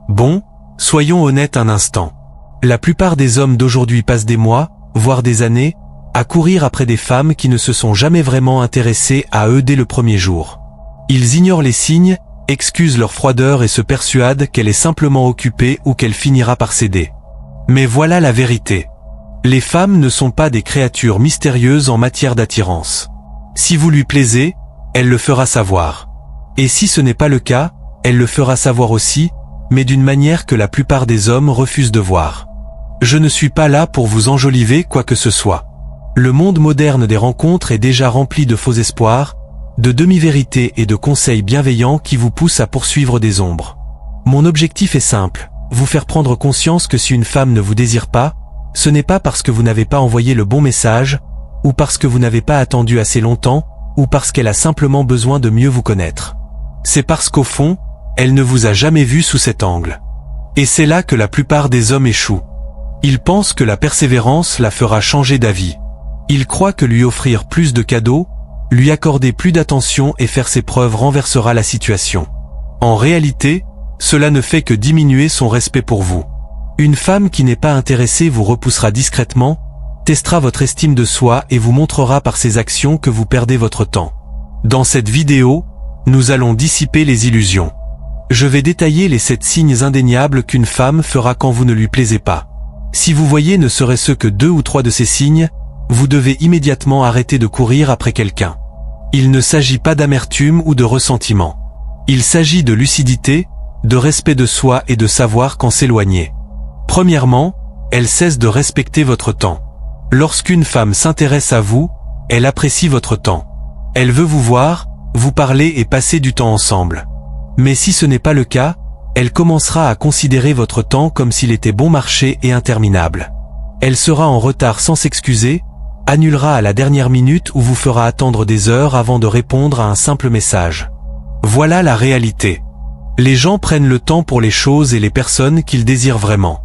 Bon, soyons honnêtes un instant. La plupart des hommes d'aujourd'hui passent des mois, voire des années, à courir après des femmes qui ne se sont jamais vraiment intéressées à eux dès le premier jour. Ils ignorent les signes, excusent leur froideur et se persuadent qu'elle est simplement occupée ou qu'elle finira par céder. Mais voilà la vérité. Les femmes ne sont pas des créatures mystérieuses en matière d'attirance. Si vous lui plaisez, elle le fera savoir. Et si ce n'est pas le cas, elle le fera savoir aussi, mais d'une manière que la plupart des hommes refusent de voir. Je ne suis pas là pour vous enjoliver quoi que ce soit. Le monde moderne des rencontres est déjà rempli de faux espoirs, de demi-vérités et de conseils bienveillants qui vous poussent à poursuivre des ombres. Mon objectif est simple, vous faire prendre conscience que si une femme ne vous désire pas, ce n'est pas parce que vous n'avez pas envoyé le bon message, ou parce que vous n'avez pas attendu assez longtemps, ou parce qu'elle a simplement besoin de mieux vous connaître. C'est parce qu'au fond, elle ne vous a jamais vu sous cet angle. Et c'est là que la plupart des hommes échouent. Ils pensent que la persévérance la fera changer d'avis. Ils croient que lui offrir plus de cadeaux, lui accorder plus d'attention et faire ses preuves renversera la situation. En réalité, cela ne fait que diminuer son respect pour vous. Une femme qui n'est pas intéressée vous repoussera discrètement, testera votre estime de soi et vous montrera par ses actions que vous perdez votre temps. Dans cette vidéo, nous allons dissiper les illusions. Je vais détailler les 7 signes indéniables qu'une femme fera quand vous ne lui plaisez pas. Si vous voyez ne serait-ce que 2 ou 3 de ces signes, vous devez immédiatement arrêter de courir après quelqu'un. Il ne s'agit pas d'amertume ou de ressentiment. Il s'agit de lucidité, de respect de soi et de savoir quand s'éloigner. Premièrement, elle cesse de respecter votre temps. Lorsqu'une femme s'intéresse à vous, elle apprécie votre temps. Elle veut vous voir, vous parler et passer du temps ensemble. Mais si ce n'est pas le cas, elle commencera à considérer votre temps comme s'il était bon marché et interminable. Elle sera en retard sans s'excuser, annulera à la dernière minute ou vous fera attendre des heures avant de répondre à un simple message. Voilà la réalité. Les gens prennent le temps pour les choses et les personnes qu'ils désirent vraiment.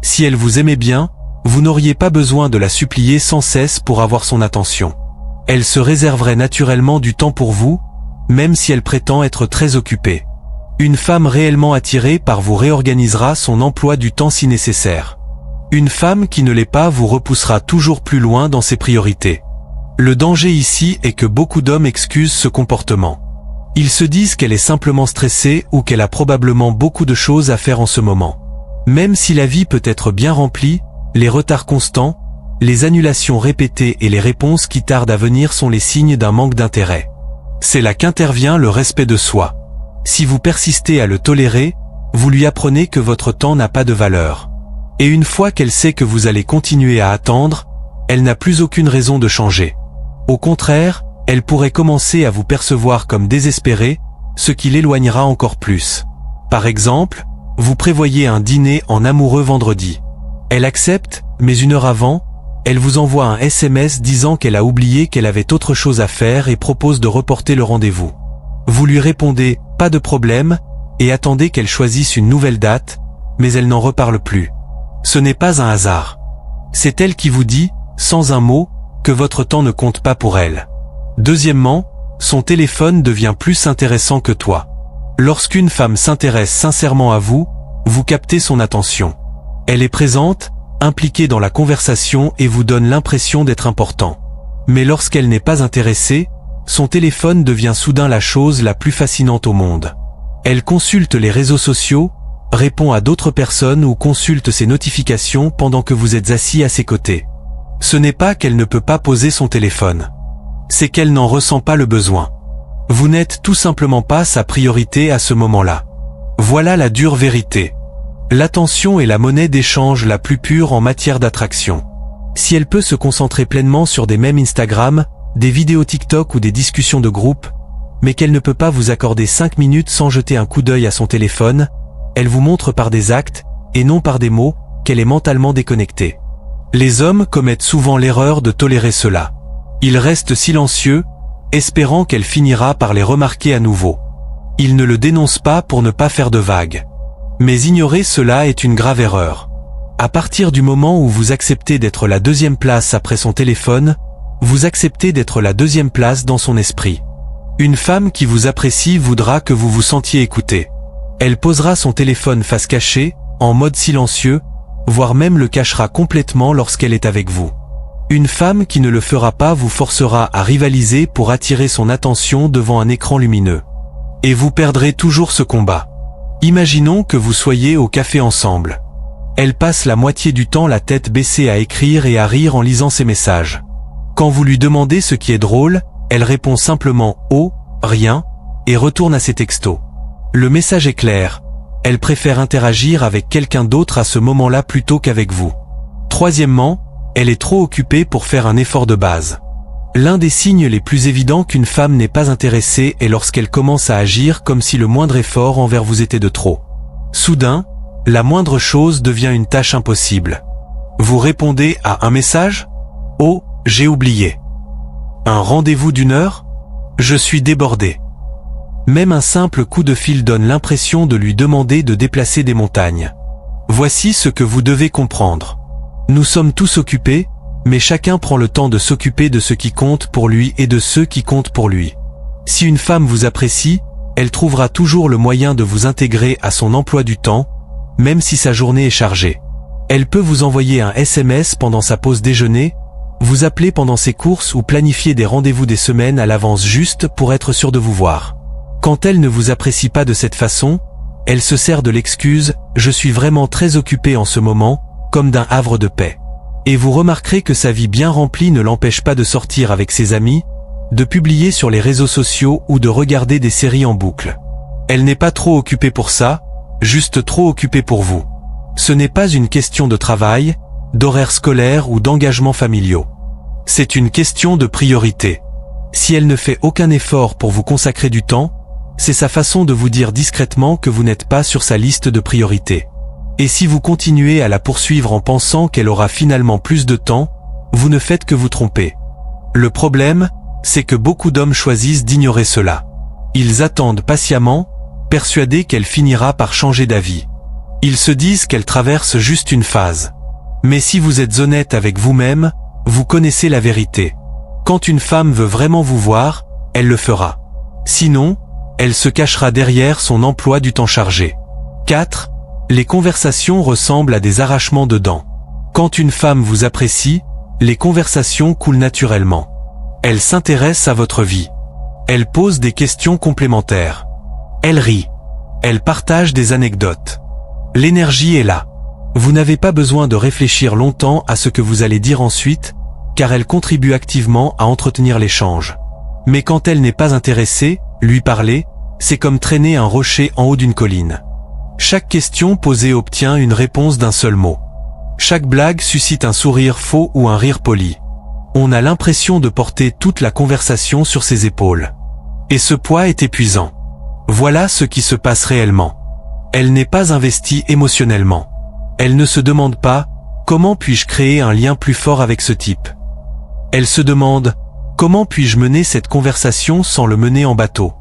Si elle vous aimait bien, vous n'auriez pas besoin de la supplier sans cesse pour avoir son attention. Elle se réserverait naturellement du temps pour vous, même si elle prétend être très occupée. Une femme réellement attirée par vous réorganisera son emploi du temps si nécessaire. Une femme qui ne l'est pas vous repoussera toujours plus loin dans ses priorités. Le danger ici est que beaucoup d'hommes excusent ce comportement. Ils se disent qu'elle est simplement stressée ou qu'elle a probablement beaucoup de choses à faire en ce moment. Même si la vie peut être bien remplie, les retards constants, les annulations répétées et les réponses qui tardent à venir sont les signes d'un manque d'intérêt. C'est là qu'intervient le respect de soi. Si vous persistez à le tolérer, vous lui apprenez que votre temps n'a pas de valeur. Et une fois qu'elle sait que vous allez continuer à attendre, elle n'a plus aucune raison de changer. Au contraire, elle pourrait commencer à vous percevoir comme désespéré, ce qui l'éloignera encore plus. Par exemple, vous prévoyez un dîner en amoureux vendredi. Elle accepte, mais une heure avant, elle vous envoie un SMS disant qu'elle a oublié qu'elle avait autre chose à faire et propose de reporter le rendez-vous. Vous lui répondez « pas de problème » et attendez qu'elle choisisse une nouvelle date, mais elle n'en reparle plus. Ce n'est pas un hasard. C'est elle qui vous dit, sans un mot, que votre temps ne compte pas pour elle. Deuxièmement, son téléphone devient plus intéressant que toi. Lorsqu'une femme s'intéresse sincèrement à vous, vous captez son attention. Elle est présente, impliquée dans la conversation et vous donne l'impression d'être important. Mais lorsqu'elle n'est pas intéressée, son téléphone devient soudain la chose la plus fascinante au monde. Elle consulte les réseaux sociaux, répond à d'autres personnes ou consulte ses notifications pendant que vous êtes assis à ses côtés. Ce n'est pas qu'elle ne peut pas poser son téléphone. C'est qu'elle n'en ressent pas le besoin. Vous n'êtes tout simplement pas sa priorité à ce moment-là. Voilà la dure vérité. L'attention est la monnaie d'échange la plus pure en matière d'attraction. Si elle peut se concentrer pleinement sur des mèmes Instagram, des vidéos TikTok ou des discussions de groupe, mais qu'elle ne peut pas vous accorder 5 minutes sans jeter un coup d'œil à son téléphone, elle vous montre par des actes, et non par des mots, qu'elle est mentalement déconnectée. Les hommes commettent souvent l'erreur de tolérer cela. Ils restent silencieux, espérant qu'elle finira par les remarquer à nouveau. Ils ne le dénoncent pas pour ne pas faire de vagues. Mais ignorer cela est une grave erreur. À partir du moment où vous acceptez d'être la deuxième place après son téléphone, vous acceptez d'être la deuxième place dans son esprit. Une femme qui vous apprécie voudra que vous vous sentiez écouté. Elle posera son téléphone face cachée, en mode silencieux, voire même le cachera complètement lorsqu'elle est avec vous. Une femme qui ne le fera pas vous forcera à rivaliser pour attirer son attention devant un écran lumineux. Et vous perdrez toujours ce combat. Imaginons que vous soyez au café ensemble. Elle passe la moitié du temps la tête baissée à écrire et à rire en lisant ses messages. Quand vous lui demandez ce qui est drôle, elle répond simplement « Oh, rien » et retourne à ses textos. Le message est clair. Elle préfère interagir avec quelqu'un d'autre à ce moment-là plutôt qu'avec vous. Troisièmement, elle est trop occupée pour faire un effort de base. L'un des signes les plus évidents qu'une femme n'est pas intéressée est lorsqu'elle commence à agir comme si le moindre effort envers vous était de trop. Soudain, la moindre chose devient une tâche impossible. Vous répondez à un message ? Oh, j'ai oublié. Un rendez-vous d'1 heure ? Je suis débordé. Même un simple coup de fil donne l'impression de lui demander de déplacer des montagnes. Voici ce que vous devez comprendre. Nous sommes tous occupés, mais chacun prend le temps de s'occuper de ce qui compte pour lui et de ceux qui comptent pour lui. Si une femme vous apprécie, elle trouvera toujours le moyen de vous intégrer à son emploi du temps, même si sa journée est chargée. Elle peut vous envoyer un SMS pendant sa pause déjeuner, vous appeler pendant ses courses ou planifier des rendez-vous des semaines à l'avance juste pour être sûr de vous voir. Quand elle ne vous apprécie pas de cette façon, elle se sert de l'excuse « je suis vraiment très occupée en ce moment » comme d'un havre de paix. Et vous remarquerez que sa vie bien remplie ne l'empêche pas de sortir avec ses amis, de publier sur les réseaux sociaux ou de regarder des séries en boucle. Elle n'est pas trop occupée pour ça, juste trop occupée pour vous. Ce n'est pas une question de travail, d'horaires scolaires ou d'engagements familiaux. C'est une question de priorité. Si elle ne fait aucun effort pour vous consacrer du temps, c'est sa façon de vous dire discrètement que vous n'êtes pas sur sa liste de priorités. Et si vous continuez à la poursuivre en pensant qu'elle aura finalement plus de temps, vous ne faites que vous tromper. Le problème, c'est que beaucoup d'hommes choisissent d'ignorer cela. Ils attendent patiemment, persuadés qu'elle finira par changer d'avis. Ils se disent qu'elle traverse juste une phase. Mais si vous êtes honnête avec vous-même, vous connaissez la vérité. Quand une femme veut vraiment vous voir, elle le fera. Sinon, elle se cachera derrière son emploi du temps chargé. 4. Les conversations ressemblent à des arrachements de dents. Quand une femme vous apprécie, les conversations coulent naturellement. Elle s'intéresse à votre vie. Elle pose des questions complémentaires. Elle rit. Elle partage des anecdotes. L'énergie est là. Vous n'avez pas besoin de réfléchir longtemps à ce que vous allez dire ensuite, car elle contribue activement à entretenir l'échange. Mais quand elle n'est pas intéressée, lui parler, c'est comme traîner un rocher en haut d'une colline. Chaque question posée obtient une réponse d'un seul mot. Chaque blague suscite un sourire faux ou un rire poli. On a l'impression de porter toute la conversation sur ses épaules. Et ce poids est épuisant. Voilà ce qui se passe réellement. Elle n'est pas investie émotionnellement. Elle ne se demande pas « Comment puis-je créer un lien plus fort avec ce type ?» Elle se demande « Comment puis-je mener cette conversation sans le mener en bateau ?»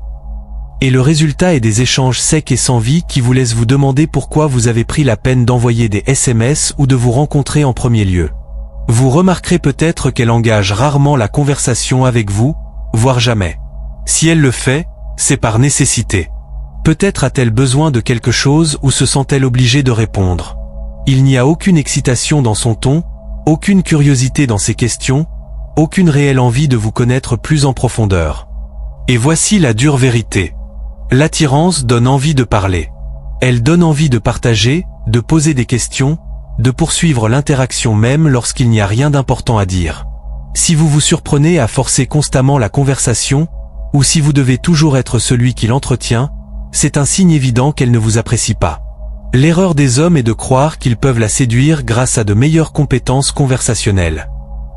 Et le résultat est des échanges secs et sans vie qui vous laissent vous demander pourquoi vous avez pris la peine d'envoyer des SMS ou de vous rencontrer en premier lieu. Vous remarquerez peut-être qu'elle engage rarement la conversation avec vous, voire jamais. Si elle le fait, c'est par nécessité. Peut-être a-t-elle besoin de quelque chose ou se sent-elle obligée de répondre. Il n'y a aucune excitation dans son ton, aucune curiosité dans ses questions, aucune réelle envie de vous connaître plus en profondeur. Et voici la dure vérité. L'attirance donne envie de parler. Elle donne envie de partager, de poser des questions, de poursuivre l'interaction même lorsqu'il n'y a rien d'important à dire. Si vous vous surprenez à forcer constamment la conversation, ou si vous devez toujours être celui qui l'entretient, c'est un signe évident qu'elle ne vous apprécie pas. L'erreur des hommes est de croire qu'ils peuvent la séduire grâce à de meilleures compétences conversationnelles.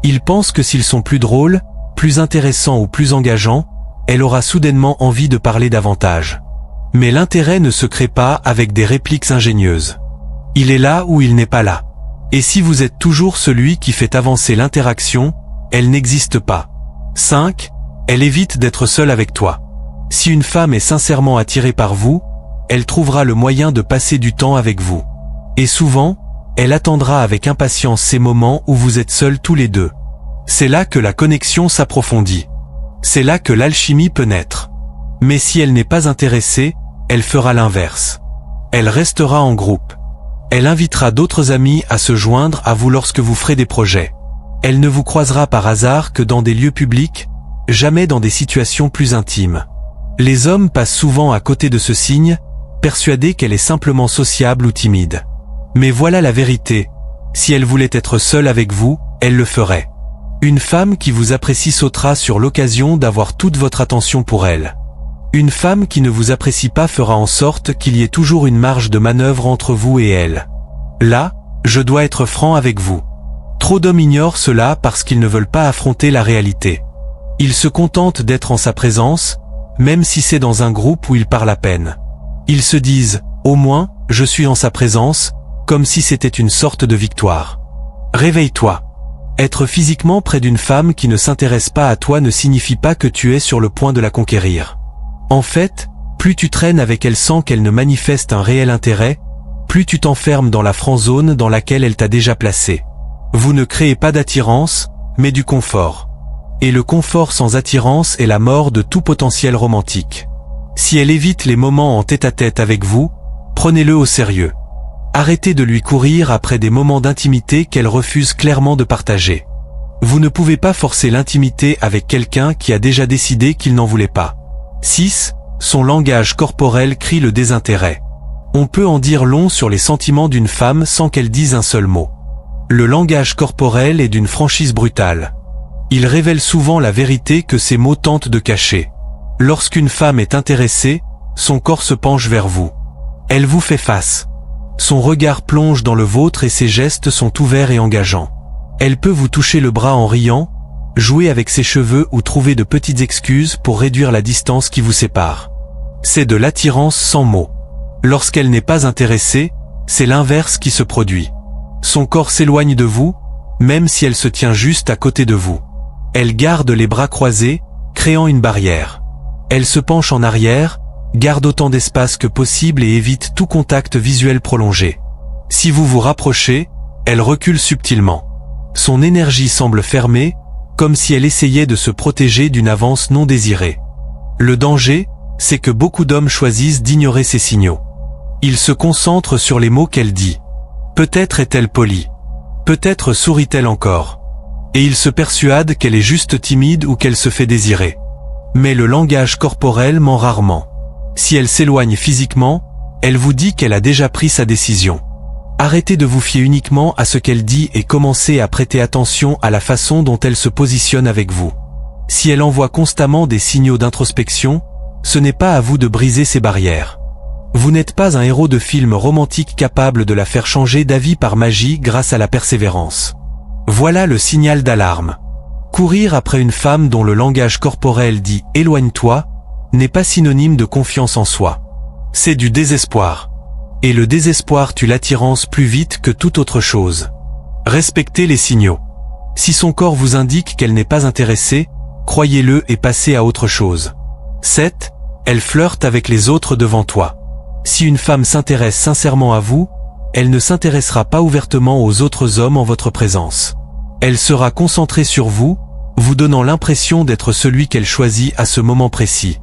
Ils pensent que s'ils sont plus drôles, plus intéressants ou plus engageants, elle aura soudainement envie de parler davantage. Mais l'intérêt ne se crée pas avec des répliques ingénieuses. Il est là ou il n'est pas là. Et si vous êtes toujours celui qui fait avancer l'interaction, elle n'existe pas. 5. Elle évite d'être seule avec toi. Si une femme est sincèrement attirée par vous, elle trouvera le moyen de passer du temps avec vous. Et souvent, elle attendra avec impatience ces moments où vous êtes seuls tous les deux. C'est là que la connexion s'approfondit. C'est là que l'alchimie peut naître. Mais si elle n'est pas intéressée, elle fera l'inverse. Elle restera en groupe. Elle invitera d'autres amis à se joindre à vous lorsque vous ferez des projets. Elle ne vous croisera par hasard que dans des lieux publics, jamais dans des situations plus intimes. Les hommes passent souvent à côté de ce signe, persuadés qu'elle est simplement sociable ou timide. Mais voilà la vérité. Si elle voulait être seule avec vous, elle le ferait. Une femme qui vous apprécie sautera sur l'occasion d'avoir toute votre attention pour elle. Une femme qui ne vous apprécie pas fera en sorte qu'il y ait toujours une marge de manœuvre entre vous et elle. Là, je dois être franc avec vous. Trop d'hommes ignorent cela parce qu'ils ne veulent pas affronter la réalité. Ils se contentent d'être en sa présence, même si c'est dans un groupe où ils parlent à peine. Ils se disent, au moins, je suis en sa présence, comme si c'était une sorte de victoire. Réveille-toi. Être physiquement près d'une femme qui ne s'intéresse pas à toi ne signifie pas que tu es sur le point de la conquérir. En fait, plus tu traînes avec elle sans qu'elle ne manifeste un réel intérêt, plus tu t'enfermes dans la friendzone dans laquelle elle t'a déjà placé. Vous ne créez pas d'attirance, mais du confort. Et le confort sans attirance est la mort de tout potentiel romantique. Si elle évite les moments en tête-à-tête avec vous, prenez-le au sérieux. Arrêtez de lui courir après des moments d'intimité qu'elle refuse clairement de partager. Vous ne pouvez pas forcer l'intimité avec quelqu'un qui a déjà décidé qu'il n'en voulait pas. 6. Son langage corporel crie le désintérêt. On peut en dire long sur les sentiments d'une femme sans qu'elle dise un seul mot. Le langage corporel est d'une franchise brutale. Il révèle souvent la vérité que ses mots tentent de cacher. Lorsqu'une femme est intéressée, son corps se penche vers vous. Elle vous fait face. Son regard plonge dans le vôtre et ses gestes sont ouverts et engageants. Elle peut vous toucher le bras en riant, jouer avec ses cheveux ou trouver de petites excuses pour réduire la distance qui vous sépare. C'est de l'attirance sans mots. Lorsqu'elle n'est pas intéressée, c'est l'inverse qui se produit. Son corps s'éloigne de vous, même si elle se tient juste à côté de vous. Elle garde les bras croisés, créant une barrière. Elle se penche en arrière, garde autant d'espace que possible et évite tout contact visuel prolongé. Si vous vous rapprochez, elle recule subtilement. Son énergie semble fermée, comme si elle essayait de se protéger d'une avance non désirée. Le danger, c'est que beaucoup d'hommes choisissent d'ignorer ces signaux. Ils se concentrent sur les mots qu'elle dit. Peut-être est-elle polie. Peut-être sourit-elle encore. Et ils se persuadent qu'elle est juste timide ou qu'elle se fait désirer. Mais le langage corporel ment rarement. Si elle s'éloigne physiquement, elle vous dit qu'elle a déjà pris sa décision. Arrêtez de vous fier uniquement à ce qu'elle dit et commencez à prêter attention à la façon dont elle se positionne avec vous. Si elle envoie constamment des signaux d'introspection, ce n'est pas à vous de briser ces barrières. Vous n'êtes pas un héros de film romantique capable de la faire changer d'avis par magie grâce à la persévérance. Voilà le signal d'alarme. Courir après une femme dont le langage corporel dit « éloigne-toi » n'est pas synonyme de confiance en soi. C'est du désespoir. Et le désespoir tue l'attirance plus vite que toute autre chose. Respectez les signaux. Si son corps vous indique qu'elle n'est pas intéressée, croyez-le et passez à autre chose. 7. Elle flirte avec les autres devant toi. Si une femme s'intéresse sincèrement à vous, elle ne s'intéressera pas ouvertement aux autres hommes en votre présence. Elle sera concentrée sur vous, vous donnant l'impression d'être celui qu'elle choisit à ce moment précis.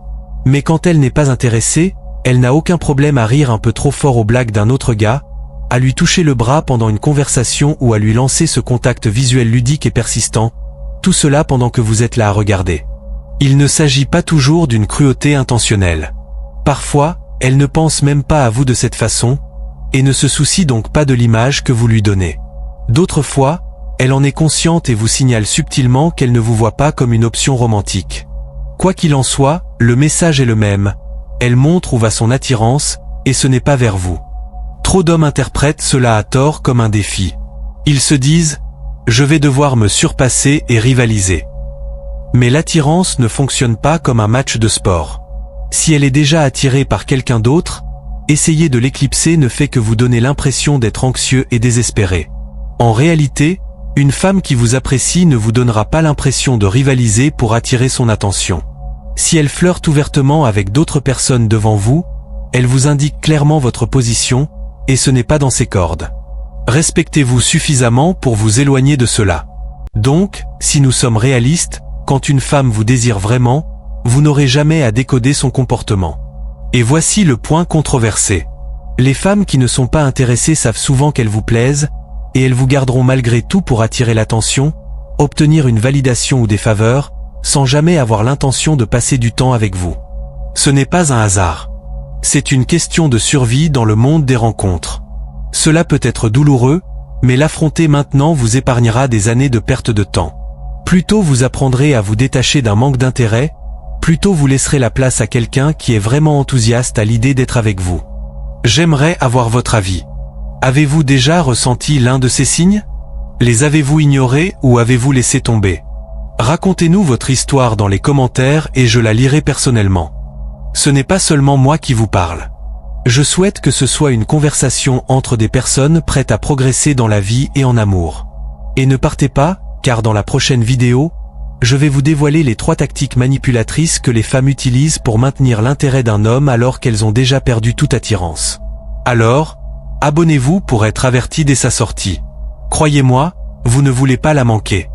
Mais quand elle n'est pas intéressée, elle n'a aucun problème à rire un peu trop fort aux blagues d'un autre gars, à lui toucher le bras pendant une conversation ou à lui lancer ce contact visuel ludique et persistant, tout cela pendant que vous êtes là à regarder. Il ne s'agit pas toujours d'une cruauté intentionnelle. Parfois, elle ne pense même pas à vous de cette façon, et ne se soucie donc pas de l'image que vous lui donnez. D'autres fois, elle en est consciente et vous signale subtilement qu'elle ne vous voit pas comme une option romantique. Quoi qu'il en soit, le message est le même. Elle montre où va son attirance, et ce n'est pas vers vous. Trop d'hommes interprètent cela à tort comme un défi. Ils se disent « je vais devoir me surpasser et rivaliser ». Mais l'attirance ne fonctionne pas comme un match de sport. Si elle est déjà attirée par quelqu'un d'autre, essayer de l'éclipser ne fait que vous donner l'impression d'être anxieux et désespéré. En réalité, une femme qui vous apprécie ne vous donnera pas l'impression de rivaliser pour attirer son attention. Si elle flirte ouvertement avec d'autres personnes devant vous, elle vous indique clairement votre position, et ce n'est pas dans ses cordes. Respectez-vous suffisamment pour vous éloigner de cela. Donc, si nous sommes réalistes, quand une femme vous désire vraiment, vous n'aurez jamais à décoder son comportement. Et voici le point controversé. Les femmes qui ne sont pas intéressées savent souvent qu'elles vous plaisent, et elles vous garderont malgré tout pour attirer l'attention, obtenir une validation ou des faveurs, sans jamais avoir l'intention de passer du temps avec vous. Ce n'est pas un hasard. C'est une question de survie dans le monde des rencontres. Cela peut être douloureux, mais l'affronter maintenant vous épargnera des années de perte de temps. Plus tôt vous apprendrez à vous détacher d'un manque d'intérêt, plus tôt vous laisserez la place à quelqu'un qui est vraiment enthousiaste à l'idée d'être avec vous. J'aimerais avoir votre avis. Avez-vous déjà ressenti l'un de ces signes? Les avez-vous ignorés ou avez-vous laissé tomber? Racontez-nous votre histoire dans les commentaires et je la lirai personnellement. Ce n'est pas seulement moi qui vous parle. Je souhaite que ce soit une conversation entre des personnes prêtes à progresser dans la vie et en amour. Et ne partez pas, car dans la prochaine vidéo, je vais vous dévoiler les 3 tactiques manipulatrices que les femmes utilisent pour maintenir l'intérêt d'un homme alors qu'elles ont déjà perdu toute attirance. Alors, abonnez-vous pour être averti dès sa sortie. Croyez-moi, vous ne voulez pas la manquer.